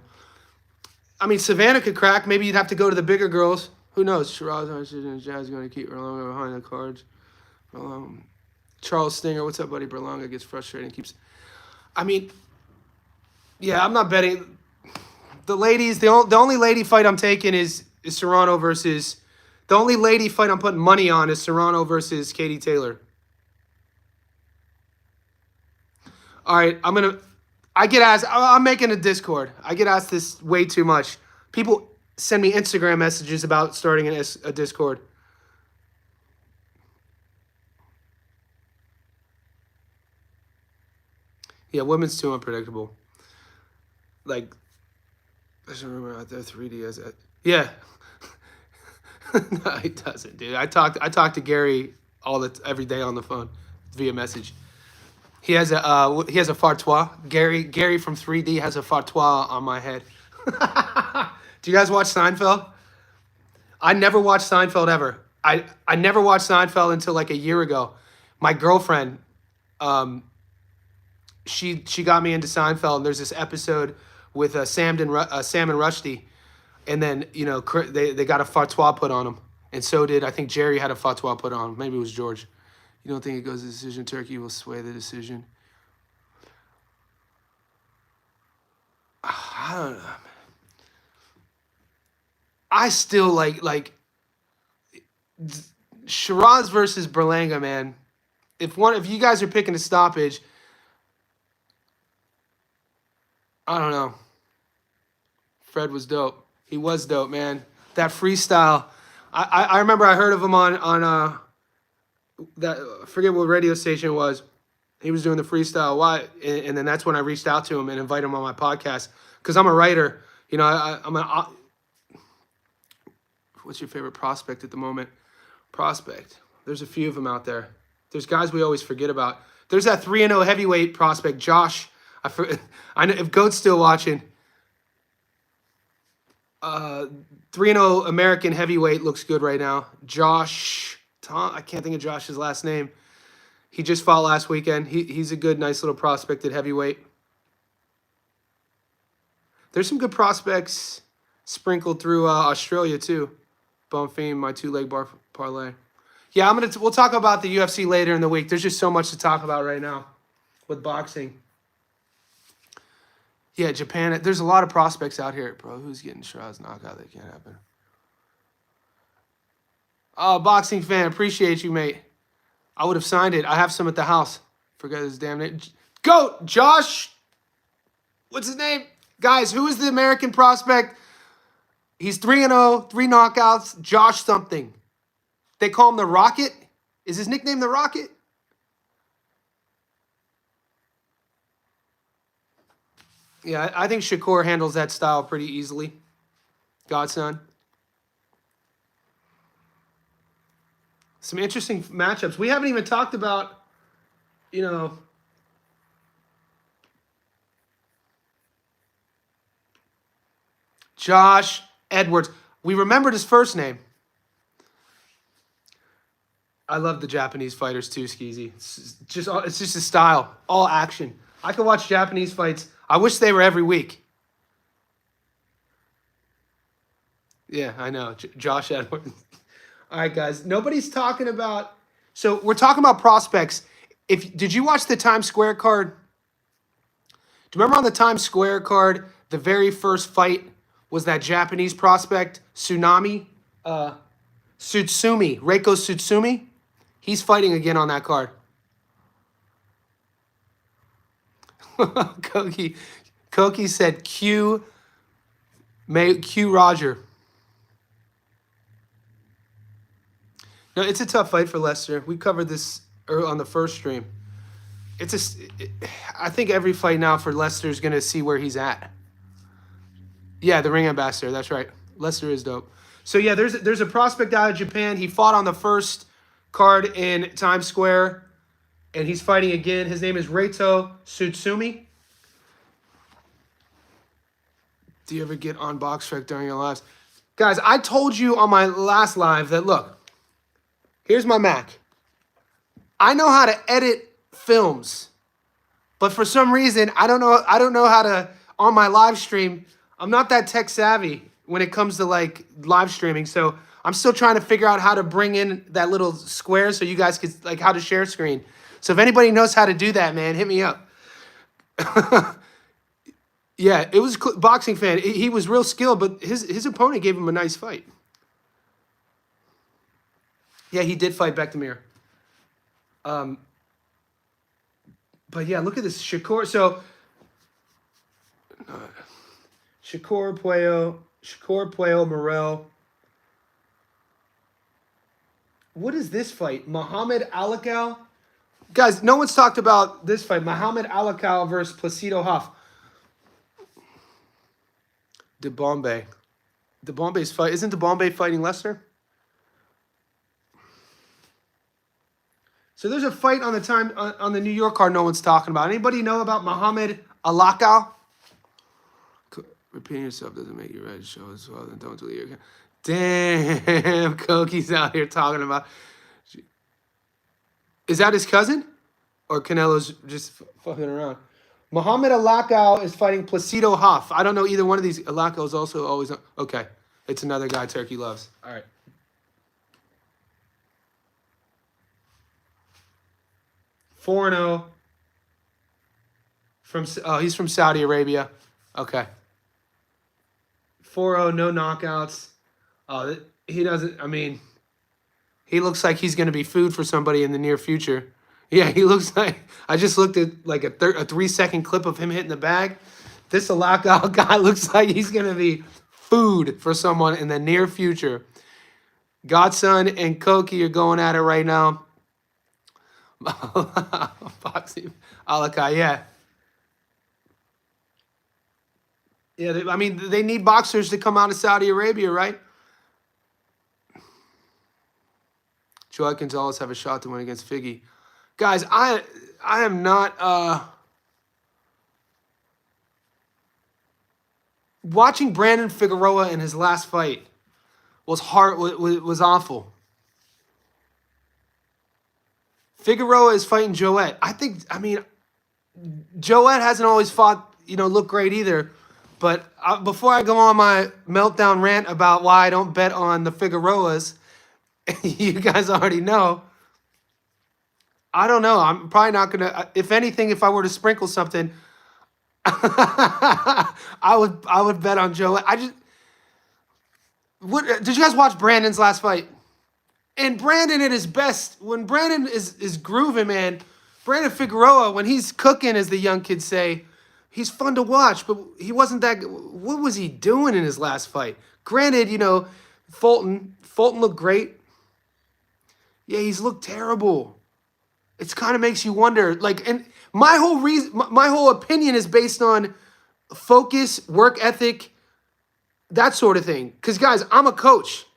I mean, Savannah could crack. Maybe you'd have to go to the bigger girls. Who knows? Sheeraz and Jazz going to keep Berlanga behind the cards. Charles Stinger, what's up, buddy? Berlanga gets frustrated and keeps... I mean, yeah, I'm not betting. The ladies, the only lady fight I'm taking is Serrano versus... The only lady fight I'm putting money on is Serrano versus Katie Taylor. All right, I get asked... I'm making a Discord. I get asked this way too much. People send me Instagram messages about starting a Discord. Yeah, women's too unpredictable. Like, I should remember out there 3D as it. Yeah. No, he doesn't, dude. I talk to Gary every day on the phone via message. He has a fartois. Gary from 3D has a fartois on my head. Do you guys watch Seinfeld? I never watched Seinfeld ever. I never watched Seinfeld until like a year ago. My girlfriend Um, she got me into Seinfeld. And there's this episode with Sam and Rushdie, and then they got a fatwa put on him, and so did I think Jerry had a fatwa put on him. Maybe it was George. You don't think it goes to decision? Turkey will sway the decision. I don't know. I still like Sheeraz versus Berlanga, man. If you guys are picking a stoppage, I don't know. Fred was dope. He was dope, man. That freestyle. I remember I heard of him on that, I forget what radio station it was. He was doing the freestyle. Why? And then that's when I reached out to him and invited him on my podcast because I'm a writer. What's your favorite prospect at the moment? Prospect. There's a few of them out there. There's guys we always forget about. There's that 3-0 heavyweight prospect, Josh. I know if Goat's still watching. 3-0 American heavyweight looks good right now. Josh. I can't think of Josh's last name. He just fought last weekend. He's a good, nice little prospect at heavyweight. There's some good prospects sprinkled through Australia too. Bonfim, my 2-leg parlay. Yeah, we'll talk about the UFC later in the week. There's just so much to talk about right now with boxing. Yeah, Japan. There's a lot of prospects out here, bro. Who's getting Sheeraz knockout? That can't happen. Oh, boxing fan, appreciate you, mate. I would have signed it. I have some at the house. Forget his damn name. Goat, Josh. What's his name? Guys, who is the American prospect? He's 3-0, 3 knockouts. Josh something. They call him the Rocket. Is his nickname the Rocket? Yeah, I think Shakur handles that style pretty easily. Godson. Some interesting matchups. We haven't even talked about, Josh Edwards. We remembered his first name. I love the Japanese fighters too, Skeezy. It's just a style, all action. I can watch Japanese fights. I wish they were every week. Yeah, I know. Josh Edwards. All right, guys. Nobody's talking about... So we're talking about prospects. Did you watch the Times Square card? Do you remember on the Times Square card, the very first fight was that Japanese prospect, Tsunami? Tsutsumi. Reiko Tsutsumi? He's fighting again on that card. Koki said Q Roger. No, it's a tough fight for Lester. We covered this on the first stream. I think every fight now for Lester is going to see where he's at. Yeah, the ring ambassador. That's right. Lester is dope. So yeah, there's a prospect out of Japan. He fought on the first card in Times Square, and he's fighting again. His name is Reito Tsutsumi. Do you ever get on Box Trek during your lives? Guys, I told you on my last live that, look, here's my Mac. I know how to edit films, but for some reason, I don't know how to, on my live stream, I'm not that tech savvy when it comes to like live streaming. So I'm still trying to figure out how to bring in that little square so you guys could, like, how to share screen. So if anybody knows how to do that, man, hit me up. Yeah, it was boxing fan. He was real skilled, but his opponent gave him a nice fight. Yeah, he did fight Bektemir. But yeah, look at this Shakur. So Shakur, Puyo, Morel. What is this fight? Muhammad Alakal? Guys, no one's talked about this fight. Muhammad Alakal versus Placido Huff. DeBombay's fight. Isn't DeBombay fighting Lester? So there's a fight on the New York card no one's talking about. Anybody know about Muhammad Alakal? Repeating yourself doesn't make you right. Show as well. Then don't delete your account. Damn, Koki's out here talking about. Is that his cousin? or Canelo's just fucking around. Muhammad Alakau is fighting Placido Huff. I don't know either one of these. Alakau is also always okay. It's another guy Turkey loves. All right. Forno from he's from Saudi Arabia. Okay. 4-0, no knockouts. He doesn't. I mean, he looks like he's going to be food for somebody in the near future. Yeah, he looks like. I just looked at like a 3-second clip of him hitting the bag. This Alakau guy looks like he's going to be food for someone in the near future. Godson and Koki are going at it right now. Boxing. Alakau, yeah. Yeah, I mean, they need boxers to come out of Saudi Arabia, right? Joey Gonzalez have a shot to win against Figgy. Guys, I am not watching Brandon Figueroa in his last fight was awful. Figueroa is fighting Joet. I mean, Joet hasn't always fought, look great either. But before I go on my meltdown rant about why I don't bet on the Figueroas, you guys already know. I don't know. I'm probably not going to. If anything, if I were to sprinkle something, I would bet on Joet. Did you guys watch Brandon's last fight? And Brandon at his best, when Brandon is grooving, man, Brandon Figueroa, when he's cooking, as the young kids say, he's fun to watch, but he wasn't that. What was he doing in his last fight? Granted, Fulton looked great. Yeah, he's looked terrible. It kind of makes you wonder. And my whole opinion is based on focus, work ethic, that sort of thing. Because guys, I'm a coach,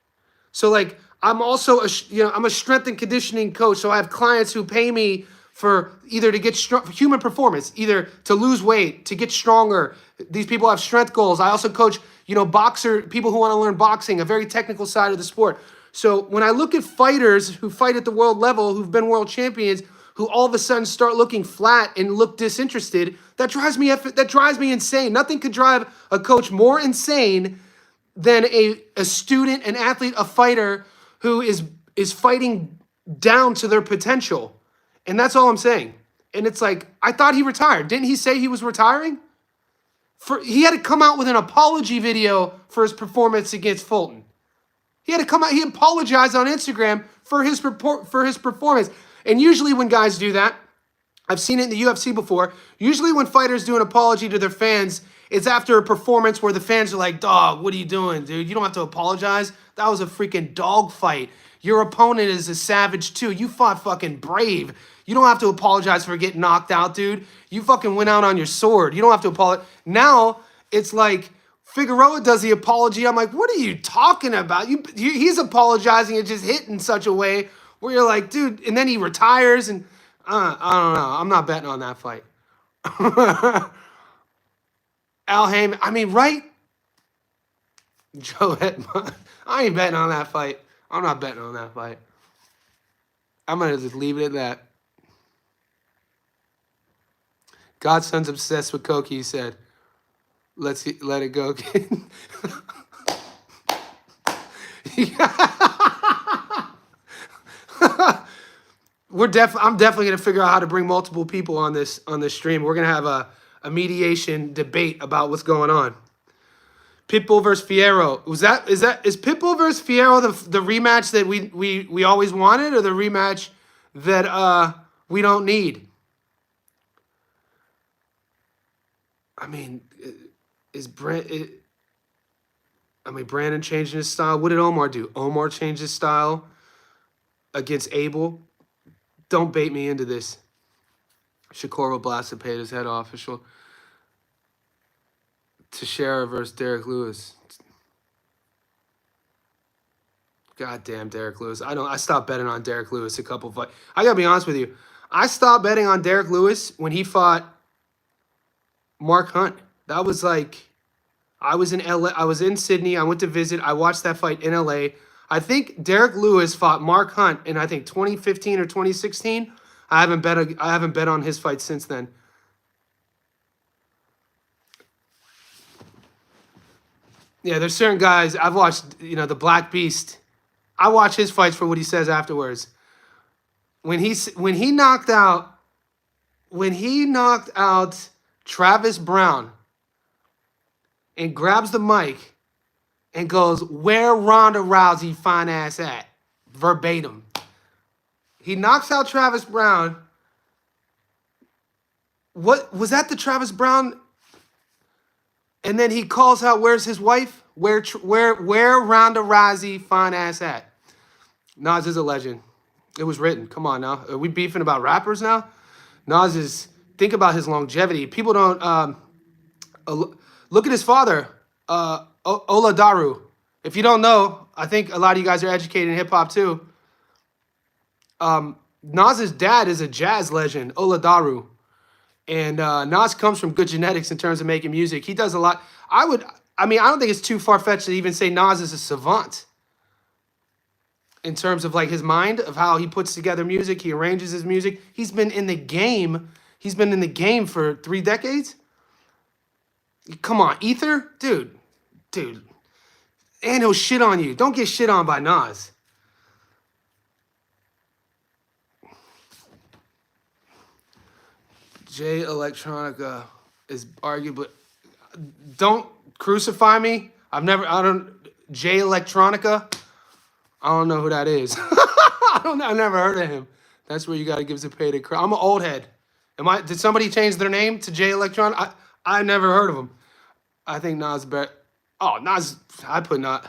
so I'm also I'm a strength and conditioning coach. So I have clients who pay me for either to get human performance, either to lose weight, to get stronger. These people have strength goals. I also coach, people who want to learn boxing, a very technical side of the sport. So when I look at fighters who fight at the world level, who've been world champions, who all of a sudden start looking flat and look disinterested, that drives me insane. Nothing could drive a coach more insane than a student, an athlete, a fighter who is fighting down to their potential. And that's all I'm saying. And it's like, I thought he retired. Didn't he say he was retiring? He had to come out with an apology video for his performance against Fulton. He had to come out. He apologized on Instagram for his performance. And usually when guys do that, I've seen it in the UFC before. Usually when fighters do an apology to their fans, it's after a performance where the fans are like, "Dog, what are you doing, dude? You don't have to apologize. That was a freaking dog fight. Your opponent is a savage too. You fought fucking brave. You don't have to apologize for getting knocked out, dude. You fucking went out on your sword. You don't have to apologize." Now it's like Figueroa does the apology. I'm like, what are you talking about? He's apologizing and just hit in such a way where you're like, dude, and then he retires and I don't know. I'm not betting on that fight. Al Heyman, I mean, right? Joe Edmond, I ain't betting on that fight. I'm not betting on that fight. I'm going to just leave it at that. Godson's obsessed with Koki, he said. Let it go. I'm definitely going to figure out how to bring multiple people on this stream. We're going to have a mediation debate about what's going on. Pitbull versus Fierro. Is Pitbull versus Fierro the rematch that we always wanted, or the rematch that we don't need? I mean, Brandon changing his style. What did Omar do? Omar changed his style against Abel. Don't bait me into this. Shakur will blast Zepeda's head off. Teixeira versus Derek Lewis. Goddamn Derek Lewis. I stopped betting on Derek Lewis a couple fights. I gotta be honest with you. I stopped betting on Derek Lewis when he fought Mark Hunt. That was like, I was in LA. I was in Sydney. I went to visit. I watched that fight in LA. I think Derek Lewis fought Mark Hunt in, I think, 2015 or 2016. I haven't bet on his fight since then. Yeah, there's certain guys I've watched. The Black Beast. I watch his fights for what he says afterwards. When he knocked out Travis Brown and grabs the mic and goes, "Where Ronda Rousey fine ass at?" Verbatim. He knocks out Travis Brown. What was that? The Travis Brown? And then he calls out, "Where's his wife? Where Ronda Rousey fine ass at?" Nas is a legend. It was written. Come on now. Are we beefing about rappers now? Nas is. Think about his longevity. People don't look at his father, Oladaru. If you don't know, I think a lot of you guys are educated in hip hop too. Nas's dad is a jazz legend, Oladaru. And Nas comes from good genetics in terms of making music. He does a lot. I don't think it's too far-fetched to even say Nas is a savant in terms of like his mind, of how he puts together music, he arranges his music. He's been in the game for 3 decades. Come on, Ether? Dude. And he'll shit on you. Don't get shit on by Nas. Jay Electronica is arguably. Don't crucify me. Jay Electronica. I don't know who that is. I've never heard of him. That's where you got to give Zepeda credit. I'm an old head. Did somebody change their name to Jay Electronica? I never heard of him. I think Nas better. Oh, Nas. I put Nas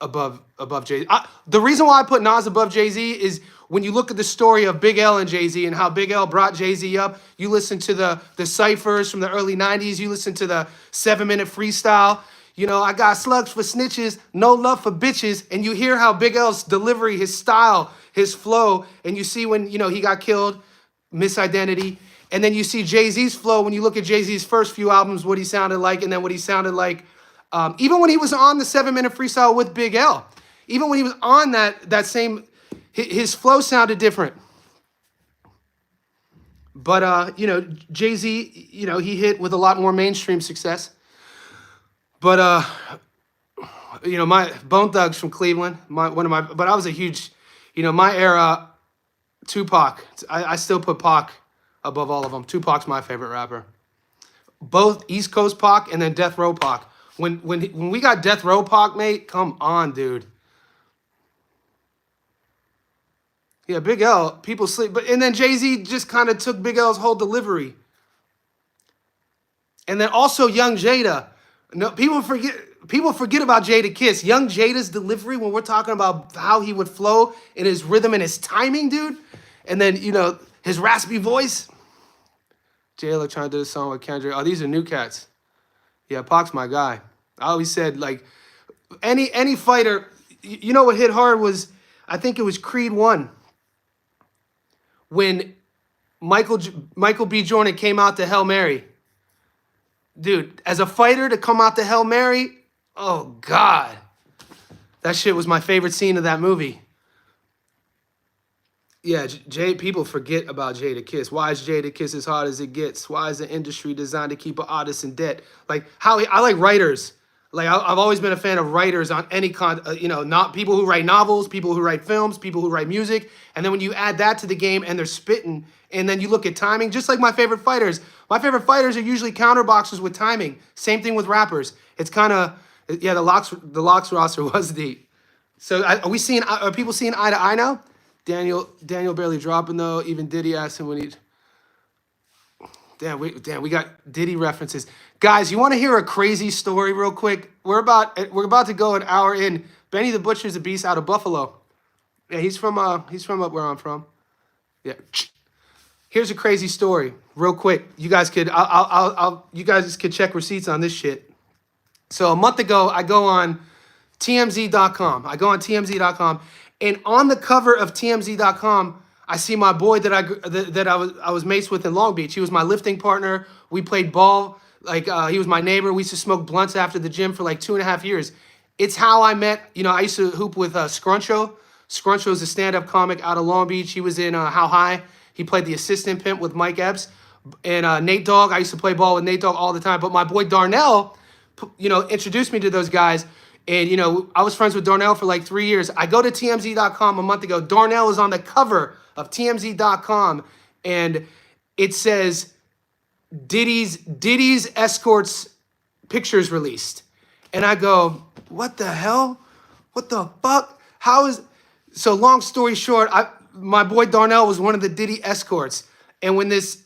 above Jay-Z. The reason why I put Nas above Jay-Z is when you look at the story of Big L and Jay-Z and how Big L brought Jay-Z up, you listen to the ciphers from the early 90s, you listen to the 7-minute freestyle, I got slugs for snitches, no love for bitches, and you hear how Big L's delivery, his style, his flow, and you see when, he got killed, Misidentity, and then you see Jay-Z's flow when you look at Jay-Z's first few albums, what he sounded like, and then what he sounded like, even when he was on the 7-minute freestyle with Big L, even when he was on that same, his flow sounded different. But, Jay-Z, he hit with a lot more mainstream success. But, my Bone Thugs from Cleveland, but I was a huge, my era, Tupac. I still put Pac above all of them. Tupac's my favorite rapper. Both East Coast Pac and then Death Row Pac. When we got Death Row Pac, mate, come on, dude. Yeah, Big L, people sleep. And then Jay-Z just kind of took Big L's whole delivery. And then also Young Jada. No, people forget about Jada Kiss. Young Jada's delivery when we're talking about how he would flow in his rhythm and his timing, dude. And then, his raspy voice. Jay Electronica did a song with Kendrick. Oh, these are new cats. Yeah, Pac's my guy. I always said, like, any fighter, what hit hard was, I think it was Creed 1. When Michael B. Jordan came out to Hail Mary. Dude, as a fighter to come out to Hail Mary, oh, God. That shit was my favorite scene of that movie. Yeah, people forget about Jada Kiss. Why is Jada Kiss as hard as it gets? Why is the industry designed to keep an artist in debt? Like, I like writers. Like, I've always been a fan of writers on any not people who write novels, people who write films, people who write music. And then when you add that to the game and they're spitting, and then you look at timing, just like my favorite fighters. My favorite fighters are usually counterboxers with timing. Same thing with rappers. It's kind of, yeah, the Locks roster was deep. So are people seeing eye to eye now? Daniel barely dropping though. Even Diddy asked him when he. Damn, we got Diddy references. Guys, you want to hear a crazy story real quick? We're about to go an hour in. Benny the Butcher's a beast out of Buffalo. Yeah, he's from up where I'm from. Yeah. Here's a crazy story, real quick. You guys could check receipts on this shit. So a month ago, I go on TMZ.com. And on the cover of TMZ.com, I see my boy that I was maced with in Long Beach. He was my lifting partner. We played ball. Like he was my neighbor. We used to smoke blunts after the gym for like 2.5 years. It's how I met. I used to hoop with Scruncho. Scruncho is a stand-up comic out of Long Beach. He was in How High. He played the assistant pimp with Mike Epps. And Nate Dogg, I used to play ball with Nate Dogg all the time. But my boy Darnell, introduced me to those guys. And, I was friends with Darnell for like 3 years. I go to TMZ.com a month ago. Darnell is on the cover of TMZ.com. And it says Diddy's escorts pictures released. And I go, what the hell? What the fuck? So long story short, my boy Darnell was one of the Diddy escorts. And when this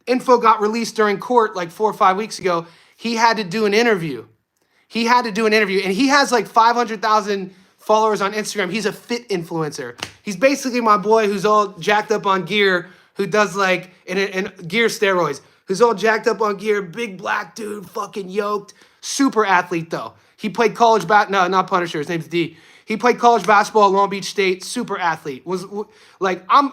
info got released during court like 4 or 5 weeks ago, he had to do an interview. And he has like 500,000 followers on Instagram. He's a fit influencer. He's basically my boy who's all jacked up on gear, who does like, in gear steroids, who's all jacked up on gear, big black dude, fucking yoked, super athlete though. He played college no, not Punisher, his name's D. He played college basketball at Long Beach State, super athlete. Was like, I'm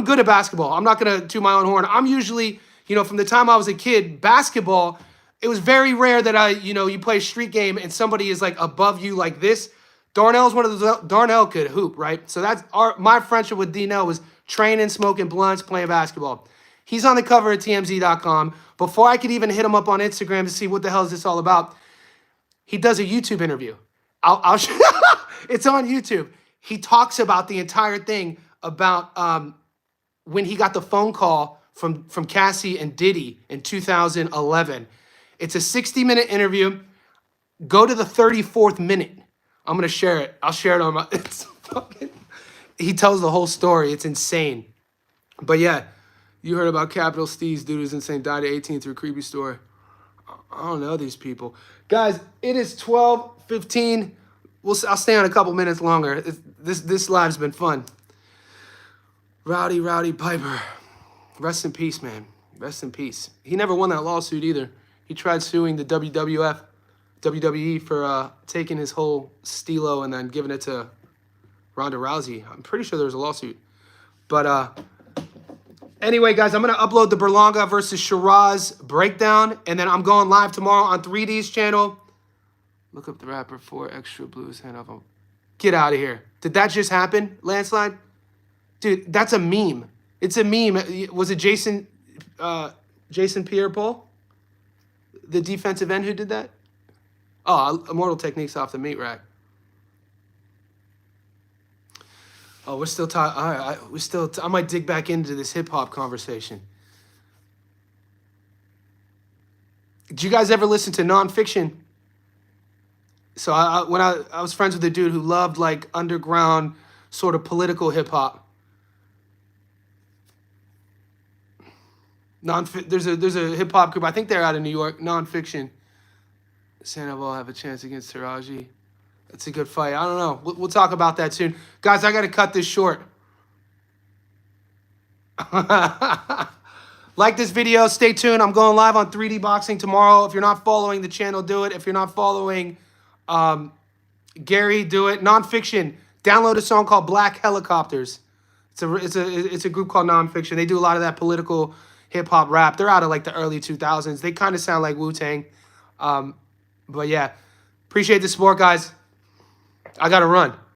good at basketball. I'm not gonna toot my own horn. I'm usually, from the time I was a kid, basketball, it was very rare that you play a street game and somebody is like above you like this. Darnell's one of those. Darnell could hoop, right? So that's my friendship with D-Nell was training, smoking blunts, playing basketball. He's on the cover of TMZ.com. Before I could even hit him up on Instagram to see what the hell is this all about, he does a YouTube interview. I'll it's on YouTube. He talks about the entire thing about when he got the phone call from Cassie and Diddy in 2011. It's a 60-minute interview. Go to the 34th minute. I'm going to share it. I'll share it on my... He tells the whole story. It's insane. But yeah, you heard about Capital Steez, dude who's insane, died at 18 through a creepy story. I don't know these people. Guys, it is 12:15. I'll stay on a couple minutes longer. This live's been fun. Rowdy Piper. Rest in peace, man. Rest in peace. He never won that lawsuit either. He tried suing the WWE for taking his whole stilo and then giving it to Ronda Rousey. I'm pretty sure there was a lawsuit. But anyway, guys, I'm going to upload the Berlanga versus Sheeraz breakdown. And then I'm going live tomorrow on 3D's channel. Look up the rapper for Extra Blues. Hand off him. Get out of here. Did that just happen, landslide? Dude, that's a meme. It's a meme. Was it Jason Pierre-Paul? The defensive end who did that? Oh, Immortal Techniques off the meat rack. Oh, we're still talking. All right, I might dig back into this hip hop conversation. Did you guys ever listen to Nonfiction? So when I was friends with a dude who loved like underground sort of political hip hop. There's a hip hop group. I think they're out of New York. Nonfiction. Sandoval have a chance against Taraji. That's a good fight. I don't know. We'll talk about that soon, guys. I got to cut this short. Like this video. Stay tuned. I'm going live on 3D Boxing tomorrow. If you're not following the channel, do it. If you're not following Gary, do it. Nonfiction. Download a song called Black Helicopters. It's a group called Nonfiction. They do a lot of that political hip-hop rap. They're out of like the early 2000s. They kind of sound like Wu-Tang. But yeah, appreciate the support, guys. I got to run.